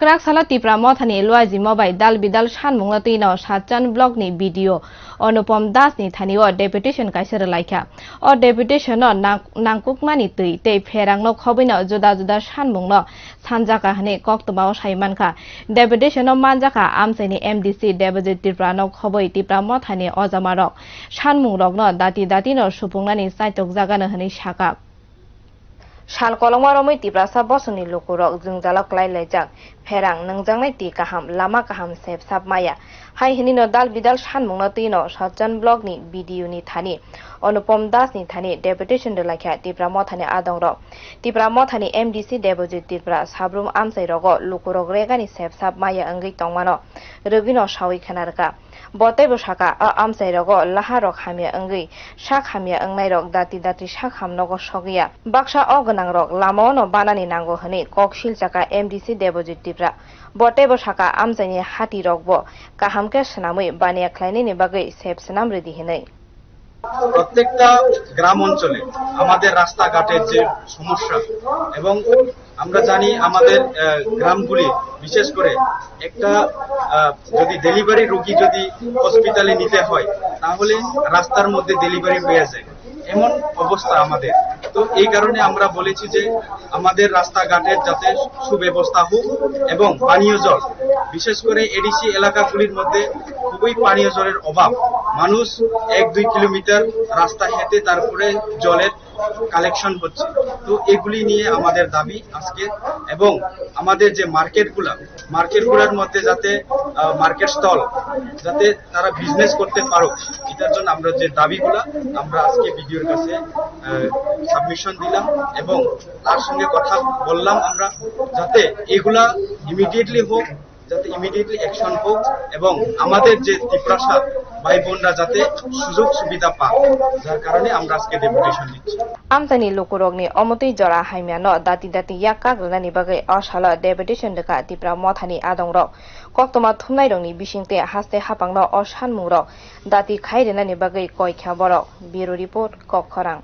Kerak salah tipra mothani luaji mobai dal bidal shan mungati no satjan blog ni video Anupam Das ni thani o deputation kaisar laikha o deputation no nangkuk mani tui te pherang no khobino juda juda shan mung no sanjaka hane koktoma saimanka deputation no manjaka amsaini MDC Debojit tipra no khoboi tipra mothani ojamarok shan mung rok no dati no supungnani saitok jaga no hani shaka Shan kolongmaromoi tibrasa bosoni lukurok jungjalok lailajak pherang nangjangnai ti kaham lama kaham sep sap maya hai hinino dal bidal shan mungno tino satjan blog ni video ni thani Anupam Das ni thani deputation de lakha tipra mothani adongrok tipra mothani MDC Debojit tipra sabrum amsai rogo lukurok regani sep sap maya angai tongmano rubino sawi khanarka Botai bosaka amsai rogo laharok hamya angai shak hamya angnai rok dati shak hamnogo sogiya baksa ogonang rok lama no banani nango hane kokshil chaka MDC Debojit tipra Botai bosaka amsaini hati rokbo kahamke snamui baniya khlaini ni bagai sep snam redi hinai প্রত্যেকটা গ্রাম অঞ্চলে আমাদের রাস্তাঘাটের যে সমস্যা এবং আমরা জানি আমাদের গ্রামগুলি বিশেষ করে একটা যদি ডেলিভারি রোগী যদি হসপিটালে নিতে হয় তাহলে রাস্তার মধ্যে ডেলিভারি হয়ে যায় এমন অবস্থা আমাদের তো এই কারণে আমরা বলেছি যে আমাদের রাস্তাঘাটের যাতে সুব্যবস্থা হোক এবং পানীয় জল বিশেষ করে এডিসি এলাকাগুলির মধ্যে খুবই পানীয় জলের অভাব মানুষ 1-2 কিলোমিটার রাস্তা হেঁটে তারপরে জলের কালেকশন হচ্ছে তো এগুলি নিয়ে আমাদের দাবি আজকে এবং আমাদের যে মার্কেটগুলোর মধ্যে যাতে মার্কেট স্টল যাতে তারা বিজনেস করতে পারো এটার জন্য আমরা যে দাবিগুলো আমরা আজকে ভিডিওর কাছে সাবমিশন দিলাম এবং তার সঙ্গে কথা বললাম আমরা যাতে এগুলা ইমিডিয়েটলি হোক যাতে ইমিডিয়েটলি অ্যাকশন হোক এবং আমাদের যে তিপ্রাসা ভাই বোনরা যাতে সুযোগ সুবিধা পায় যার কারণে আমরা আজকে ডেপুটেশন দিচ্ছি Amtani lukurokni omotui jora haimyano dati yakak lani bagai ashala deputation deka tipra mothani adongrok koktoma thumnai rongni bisingte haste hapangno oshan mungrok dati khairena ni bagai koikha borok bureau report Kokkhorang